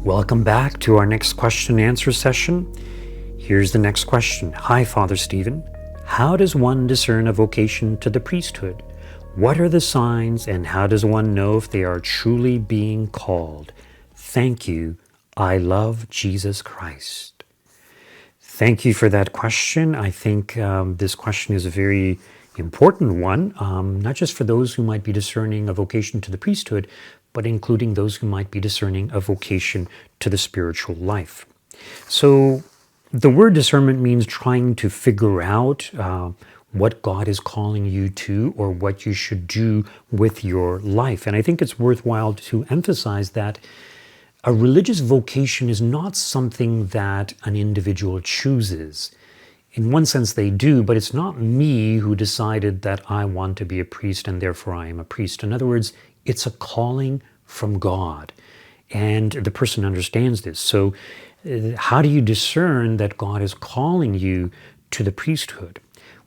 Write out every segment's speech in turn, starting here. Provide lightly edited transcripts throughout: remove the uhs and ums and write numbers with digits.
Welcome back to our next question and answer session. Here's the next question. Hi, Father Stephen. How does one discern a vocation to the priesthood? What are the signs, and how does one know if they are truly being called? Thank you. I love Jesus Christ. Thank you for that question. I think this question is a very important one, not just for those who might be discerning a vocation to the priesthood, but including those who might be discerning a vocation to the spiritual life. So the word discernment means trying to figure out what God is calling you to, or what you should do with your life. And I think it's worthwhile to emphasize that a religious vocation is not something that an individual chooses. In one sense they do, but it's not me who decided that I want to be a priest and therefore I am a priest. In other words, it's a calling from God, and the person understands this. So how do you discern that God is calling you to the priesthood?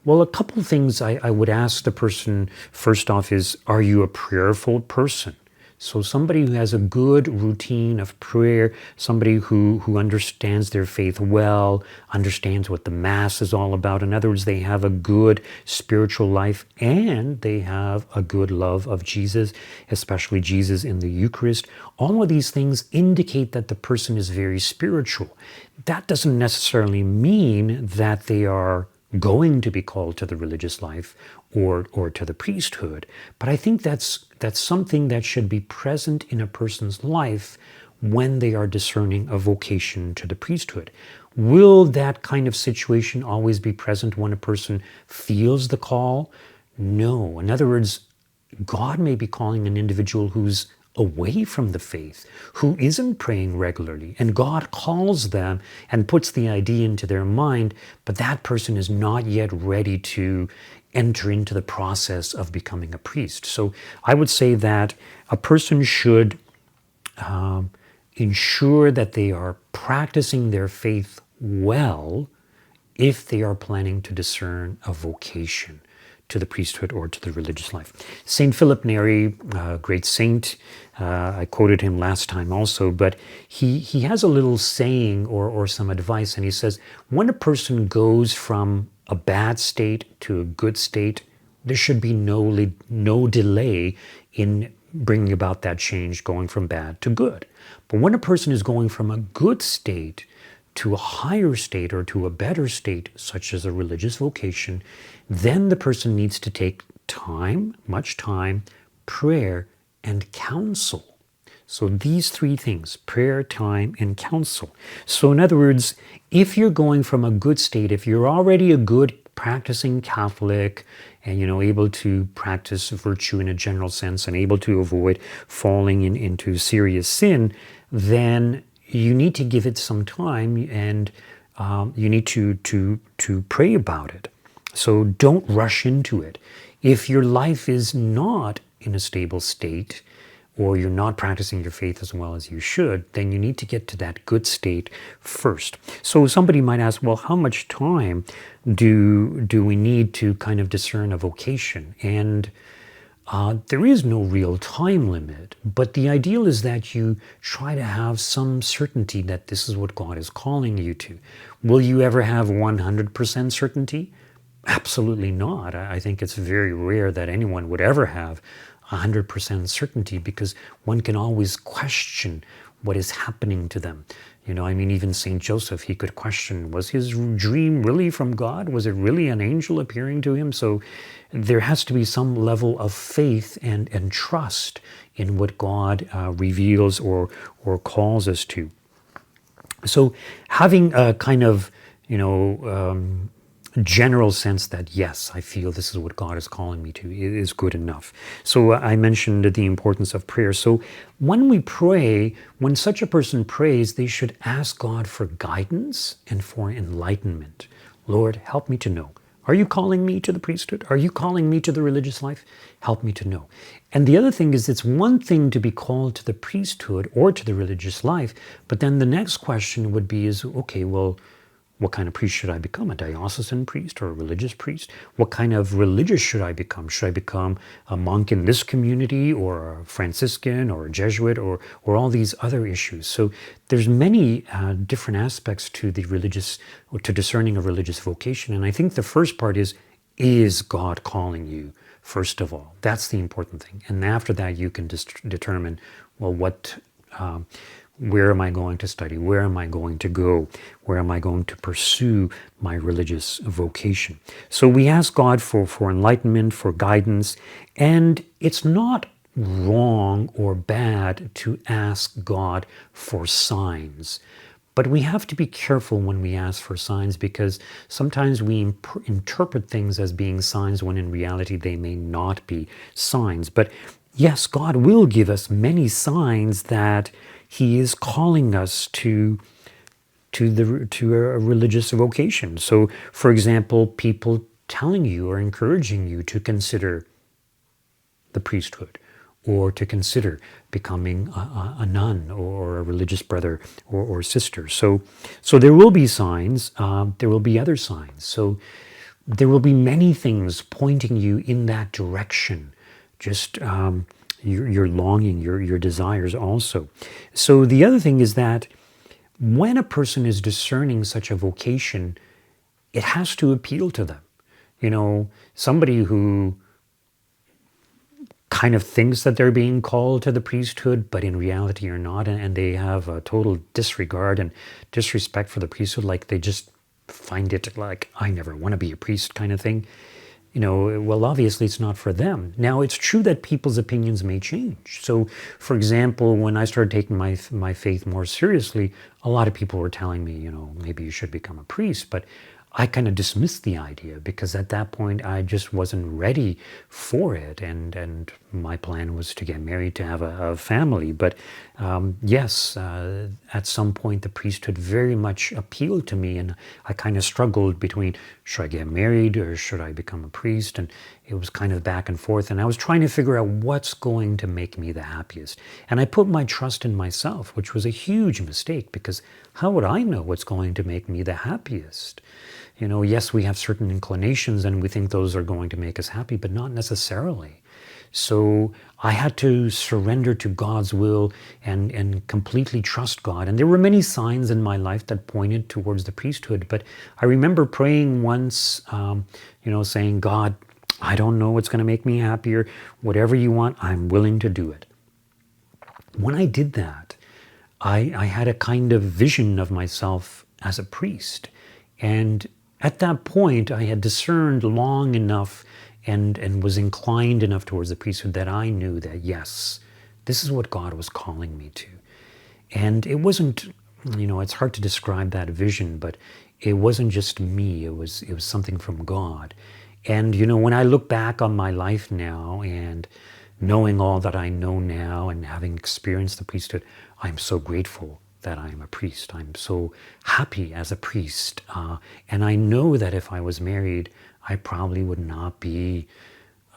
Well, a couple of things I would ask the person first off is, are you a prayerful person? So somebody who has a good routine of prayer, somebody who understands their faith well, understands what the Mass is all about. In other words, they have a good spiritual life and they have a good love of Jesus, especially Jesus in the Eucharist. All of these things indicate that the person is very spiritual. That doesn't necessarily mean that they are going to be called to the religious life or to the priesthood. But I think that's something that should be present in a person's life when they are discerning a vocation to the priesthood. Will that kind of situation always be present when a person feels the call? No. In other words, God may be calling an individual who's away from the faith, who isn't praying regularly, and God calls them and puts the idea into their mind, but that person is not yet ready to enter into the process of becoming a priest. So I would say that a person should ensure that they are practicing their faith well if they are planning to discern a vocation to the priesthood or to the religious life. Saint Philip Neri, great saint, I quoted him last time also, but he has a little saying or some advice, and he says, when a person goes from a bad state to a good state, there should be no delay in bringing about that change, going from bad to good. But when a person is going from a good state to a higher state or to a better state, such as a religious vocation, then the person needs to take time, much time, prayer, and counsel. So these three things, prayer, time, and counsel. So in other words, if you're going from a good state, if you're already a good practicing Catholic and able to practice virtue in a general sense and able to avoid falling into serious sin, then you need to give it some time, and you need to pray about it. So don't rush into it. If your life is not in a stable state, or you're not practicing your faith as well as you should, then you need to get to that good state first. So somebody might ask, well, how much time do we need to kind of discern a vocation? And there is no real time limit, but the ideal is that you try to have some certainty that this is what God is calling you to. Will you ever have 100% certainty? Absolutely not. I think it's very rare that anyone would ever have 100% certainty, because one can always question what is happening to them. Even St. Joseph, he could question, was his dream really from God? Was it really an angel appearing to him? So there has to be some level of faith and trust in what God reveals or calls us to. So having a kind of, general sense that, yes, I feel this is what God is calling me to, is good enough. So I mentioned the importance of prayer. So when we pray, when such a person prays, they should ask God for guidance and for enlightenment. Lord, help me to know. Are you calling me to the priesthood? Are you calling me to the religious life? Help me to know. And the other thing is, it's one thing to be called to the priesthood or to the religious life, but then the next question would be okay, well, What kind of priest should I become? A diocesan priest or a religious priest? What kind of religious should I become? Should I become a monk in this community, or a Franciscan, or a Jesuit, or all these other issues? So there's many different aspects to the religious, or to discerning a religious vocation. And I think the first part is God calling you? First of all, that's the important thing. And after that, you can determine, well, where am I going to study? Where am I going to go? Where am I going to pursue my religious vocation? So we ask God for enlightenment, for guidance, and it's not wrong or bad to ask God for signs. But we have to be careful when we ask for signs, because sometimes we interpret things as being signs when in reality they may not be signs. But yes, God will give us many signs that He is calling us to a religious vocation. So, for example, people telling you or encouraging you to consider the priesthood, or to consider becoming a nun or a religious brother or sister. So there will be signs, there will be other signs. So there will be many things pointing you in that direction, just your longing, your desires also. So the other thing is that when a person is discerning such a vocation, it has to appeal to them. You know, somebody who kind of thinks that they're being called to the priesthood, but in reality are not, and they have a total disregard and disrespect for the priesthood, like they just find it like, I never want to be a priest kind of thing. You know, well, obviously it's not for them. Now, it's true that people's opinions may change. So, for example, when I started taking my faith more seriously, a lot of people were telling me, you know, maybe you should become a priest, but I kind of dismissed the idea, because at that point I just wasn't ready for it, and my plan was to get married, to have a family. But yes, at some point the priesthood very much appealed to me, and I kind of struggled between, should I get married or should I become a priest? And it was kind of back and forth, and I was trying to figure out what's going to make me the happiest. And I put my trust in myself, which was a huge mistake, because how would I know what's going to make me the happiest? You know, yes, we have certain inclinations and we think those are going to make us happy, but not necessarily. So I had to surrender to God's will and completely trust God. And there were many signs in my life that pointed towards the priesthood. But I remember praying once, saying, God, I don't know what's going to make me happier. Whatever you want, I'm willing to do it. When I did that, I had a kind of vision of myself as a priest. And at that point, I had discerned long enough and was inclined enough towards the priesthood that I knew that, yes, this is what God was calling me to. And it wasn't, it's hard to describe that vision, but it wasn't just me. It was something from God. And, when I look back on my life now and knowing all that I know now and having experienced the priesthood, I'm so grateful that I'm a priest. I'm so happy as a priest. And I know that if I was married, I probably would not be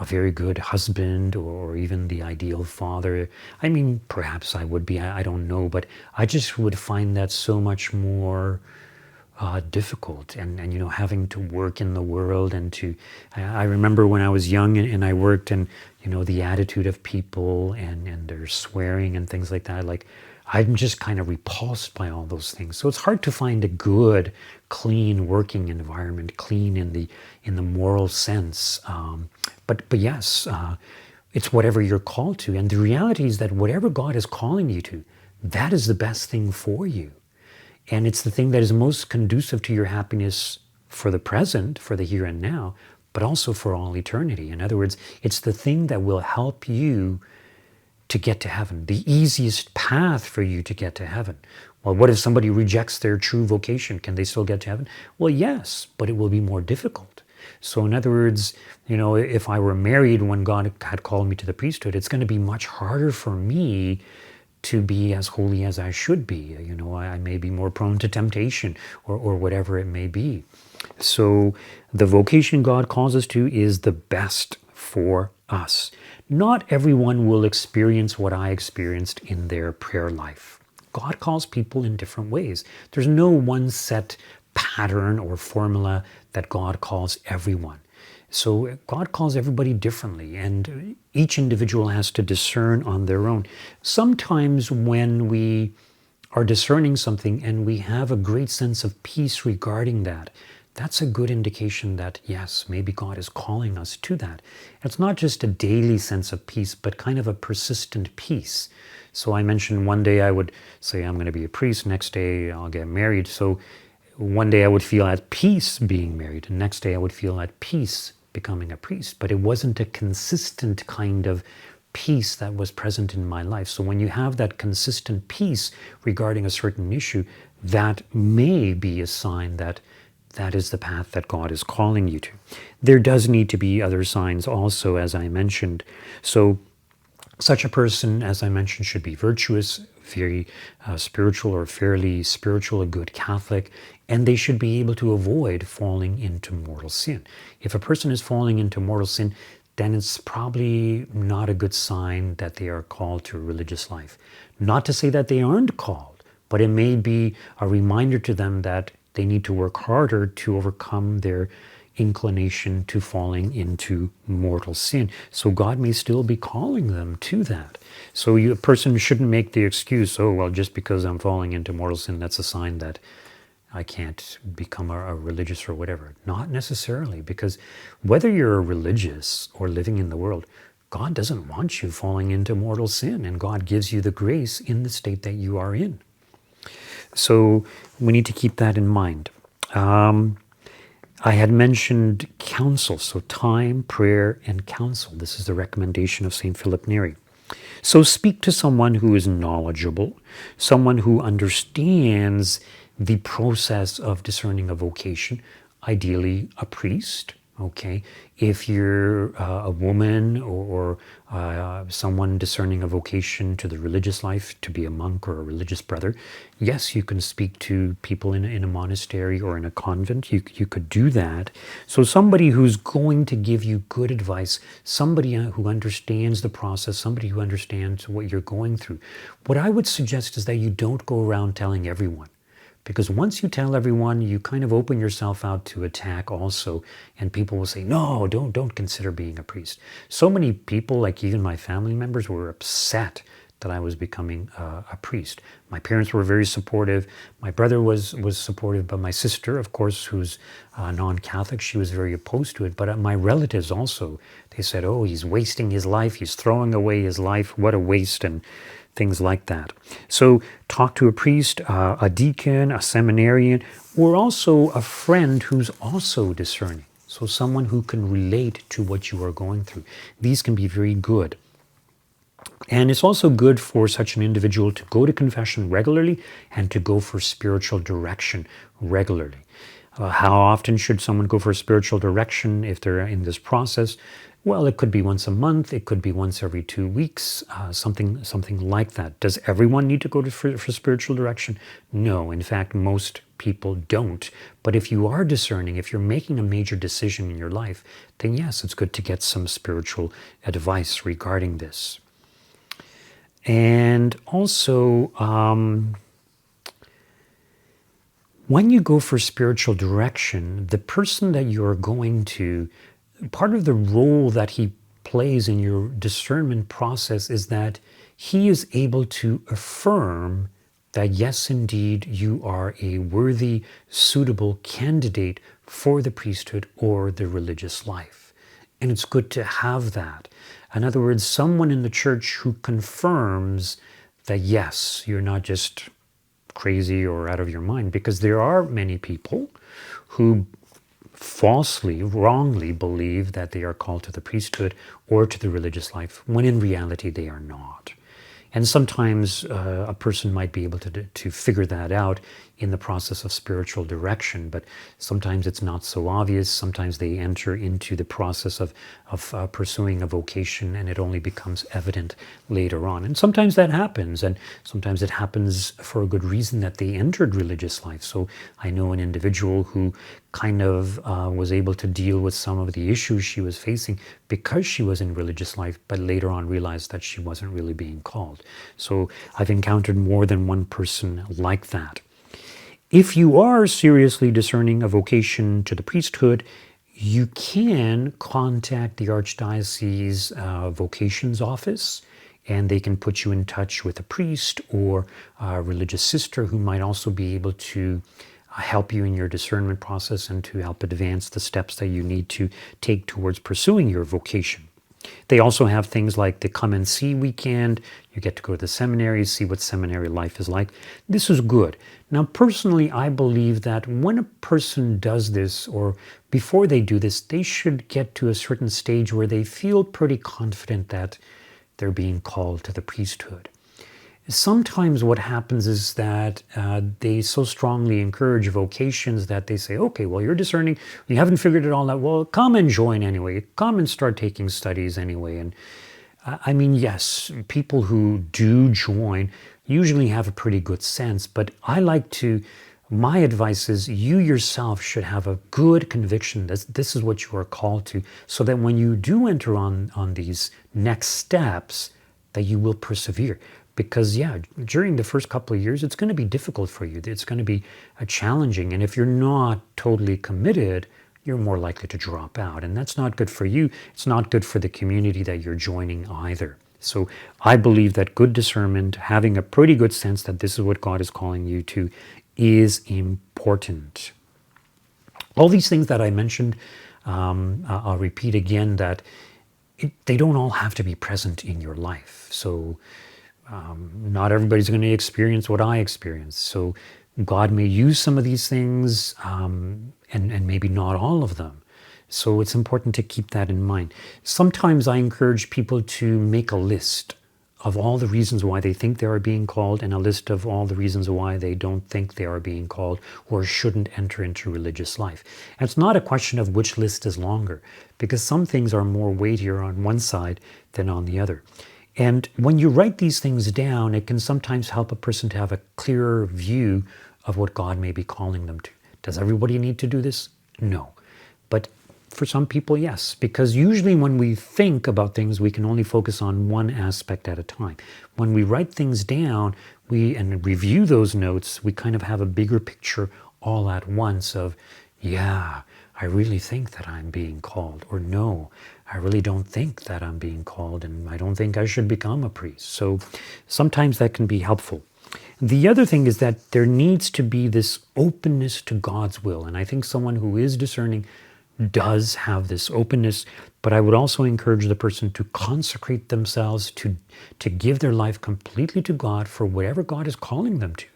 a very good husband or even the ideal father. I mean, perhaps I would be, I don't know, but I just would find that so much more difficult and having to work in the world and I remember when I was young and I worked and, the attitude of people and their swearing and things like that, like I'm just kind of repulsed by all those things. So it's hard to find a good, clean working environment, clean in the moral sense. But yes, it's whatever you're called to. And the reality is that whatever God is calling you to, that is the best thing for you. And it's the thing that is most conducive to your happiness for the present, for the here and now, but also for all eternity. In other words, it's the thing that will help you to get to heaven, the easiest path for you to get to heaven. Well, what if somebody rejects their true vocation? Can they still get to heaven? Well, yes, but it will be more difficult. So in other words, if I were married when God had called me to the priesthood, it's going to be much harder for me to be as holy as I should be. I may be more prone to temptation or whatever it may be. So the vocation God calls us to is the best for us. Not everyone will experience what I experienced in their prayer life. God calls people in different ways. There's no one set pattern or formula that God calls everyone. So God calls everybody differently, and each individual has to discern on their own. Sometimes when we are discerning something and we have a great sense of peace regarding that, that's a good indication that, yes, maybe God is calling us to that. It's not just a daily sense of peace, but kind of a persistent peace. So I mentioned one day I would say, I'm going to be a priest. Next day I'll get married. So one day I would feel at peace being married. And next day I would feel at peace becoming a priest. But it wasn't a consistent kind of peace that was present in my life. So when you have that consistent peace regarding a certain issue, that may be a sign that that is the path that God is calling you to. There does need to be other signs also, as I mentioned. So such a person, as I mentioned, should be virtuous, very spiritual or fairly spiritual, a good Catholic, and they should be able to avoid falling into mortal sin. If a person is falling into mortal sin, then it's probably not a good sign that they are called to a religious life. Not to say that they aren't called, but it may be a reminder to them that they need to work harder to overcome their inclination to falling into mortal sin. So God may still be calling them to that. So a person shouldn't make the excuse, oh, well, just because I'm falling into mortal sin, that's a sign that I can't become a religious or whatever. Not necessarily, because whether you're a religious or living in the world, God doesn't want you falling into mortal sin, and God gives you the grace in the state that you are in. So we need to keep that in mind. I had mentioned counsel, so time, prayer, and counsel. This is the recommendation of St. Philip Neri. So speak to someone who is knowledgeable, someone who understands the process of discerning a vocation, ideally a priest. Okay, if you're a woman or someone discerning a vocation to the religious life, to be a monk or a religious brother, yes, you can speak to people in a monastery or in a convent. You could do that. So somebody who's going to give you good advice, somebody who understands the process, somebody who understands what you're going through. What I would suggest is that you don't go around telling everyone. Because once you tell everyone, you kind of open yourself out to attack also, and people will say, no, don't consider being a priest. So many people, like even my family members, were upset that I was becoming a priest. My parents were very supportive. My brother was supportive, but my sister, of course, who's non-Catholic, she was very opposed to it. But my relatives also, they said, oh, he's wasting his life, he's throwing away his life, what a waste, and things like that. So talk to a priest, a deacon, a seminarian, or also a friend who's also discerning. So someone who can relate to what you are going through. These can be very good. And it's also good for such an individual to go to confession regularly and to go for spiritual direction regularly. How often should someone go for spiritual direction if they're in this process? Well, it could be once a month, it could be once every 2 weeks, something like that. Does everyone need to go for spiritual direction? No, in fact, most people don't. But if you are discerning, if you're making a major decision in your life, then yes, it's good to get some spiritual advice regarding this. And also, when you go for spiritual direction, the person that you're going to, part of the role that he plays in your discernment process is that he is able to affirm that yes, indeed, you are a worthy, suitable candidate for the priesthood or the religious life. And it's good to have that. In other words, someone in the church who confirms that yes, you're not just crazy or out of your mind, because there are many people who falsely, wrongly believe that they are called to the priesthood or to the religious life, when in reality they are not. And sometimes a person might be able to figure that out in the process of spiritual direction, but sometimes it's not so obvious. Sometimes they enter into the process of pursuing a vocation and it only becomes evident later on. And sometimes that happens, and sometimes it happens for a good reason that they entered religious life. So I know an individual who kind of was able to deal with some of the issues she was facing because she was in religious life, but later on realized that she wasn't really being called. So I've encountered more than one person like that. If you are seriously discerning a vocation to the priesthood, you can contact the Archdiocese Vocations Office, and they can put you in touch with a priest or a religious sister who might also be able to help you in your discernment process and to help advance the steps that you need to take towards pursuing your vocation. They also have things like the Come and See weekend. You get to go to the seminary, see what seminary life is like. This is good. Now, personally, I believe that when a person does this, or before they do this, they should get to a certain stage where they feel pretty confident that they're being called to the priesthood. Sometimes what happens is that they so strongly encourage vocations that they say, okay, well, you're discerning, you haven't figured it all out, well, come and join anyway, come and start taking studies anyway. And I mean, yes, people who do join usually have a pretty good sense, but my advice is you yourself should have a good conviction that this is what you are called to, so that when you do enter on these next steps, that you will persevere. Because during the first couple of years, it's going to be difficult for you. It's going to be challenging. And if you're not totally committed, you're more likely to drop out. And that's not good for you. It's not good for the community that you're joining either. So I believe that good discernment, having a pretty good sense that this is what God is calling you to, is important. All these things that I mentioned, I'll repeat again, that they don't all have to be present in your life. So not everybody's going to experience what I experienced. So God may use some of these things and maybe not all of them. So it's important to keep that in mind. Sometimes I encourage people to make a list of all the reasons why they think they are being called, and a list of all the reasons why they don't think they are being called or shouldn't enter into religious life. And it's not a question of which list is longer, because some things are more weightier on one side than on the other. And when you write these things down, it can sometimes help a person to have a clearer view of what God may be calling them to. Does everybody need to do this? No. But for some people, yes, because usually when we think about things, we can only focus on one aspect at a time. When we write things down and review those notes, we kind of have a bigger picture all at once of, yeah, I really think that I'm being called, or no, I really don't think that I'm being called, and I don't think I should become a priest. So sometimes that can be helpful. The other thing is that there needs to be this openness to God's will. And I think someone who is discerning does have this openness, but I would also encourage the person to consecrate themselves, to give their life completely to God for whatever God is calling them to,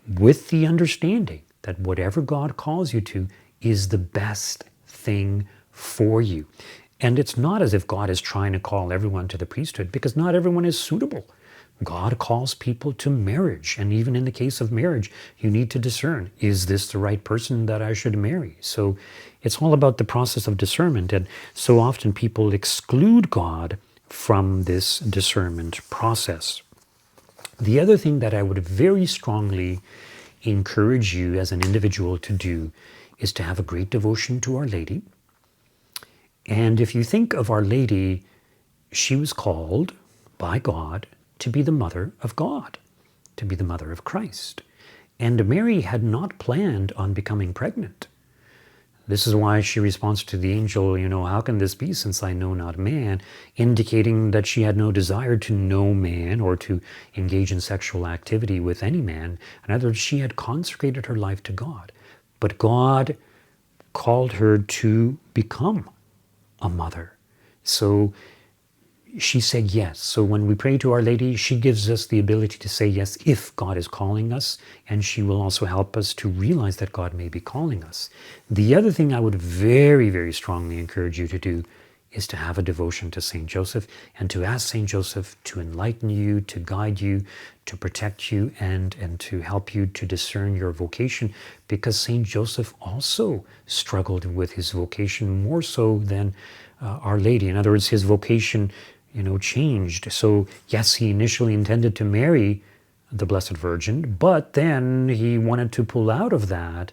with the understanding that whatever God calls you to is the best thing for you. And it's not as if God is trying to call everyone to the priesthood, because not everyone is suitable. God calls people to marriage. And even in the case of marriage, you need to discern, is this the right person that I should marry? So it's all about the process of discernment. And so often people exclude God from this discernment process. The other thing that I would very strongly encourage you as an individual to do is to have a great devotion to Our Lady. And if you think of Our Lady, she was called by God to be the mother of God, to be the mother of Christ. And Mary had not planned on becoming pregnant. This is why she responds to the angel, how can this be since I know not man, indicating that she had no desire to know man or to engage in sexual activity with any man. In other words, she had consecrated her life to God. But God called her to become a mother. So she said yes. So when we pray to Our Lady, she gives us the ability to say yes if God is calling us, and she will also help us to realize that God may be calling us. The other thing I would very, very strongly encourage you to do is to have a devotion to St. Joseph and to ask St. Joseph to enlighten you, to guide you, to protect you, and to help you to discern your vocation, because St. Joseph also struggled with his vocation more so than Our Lady. In other words, his vocation changed. So yes, he initially intended to marry the Blessed Virgin, but then he wanted to pull out of that,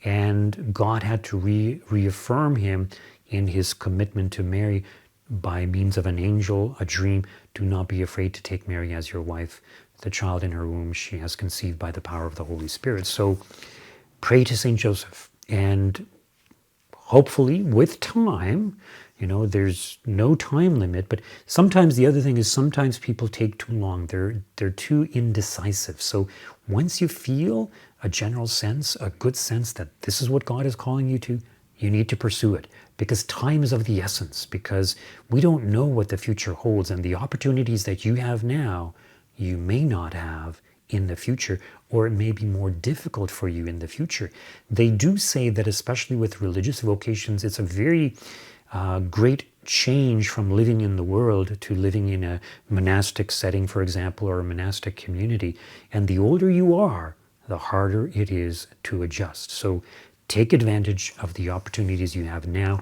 and God had to reaffirm him in his commitment to Mary by means of an angel, a dream. Do not be afraid to take Mary as your wife. The child in her womb she has conceived by the power of the Holy Spirit. So pray to St. Joseph, and hopefully with time, there's no time limit, but sometimes the other thing is sometimes people take too long. They're too indecisive. So once you feel a general sense, a good sense that this is what God is calling you to, you need to pursue it, because time is of the essence, because we don't know what the future holds, and the opportunities that you have now, you may not have in the future, or it may be more difficult for you in the future. They do say that, especially with religious vocations, it's a very great change from living in the world to living in a monastic setting, for example, or a monastic community. And the older you are, the harder it is to adjust. So take advantage of the opportunities you have now,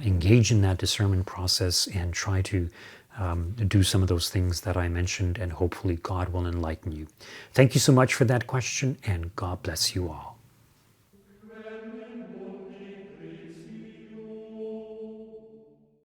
engage in that discernment process, and try to do some of those things that I mentioned, and hopefully God will enlighten you. Thank you so much for that question, and God bless you all.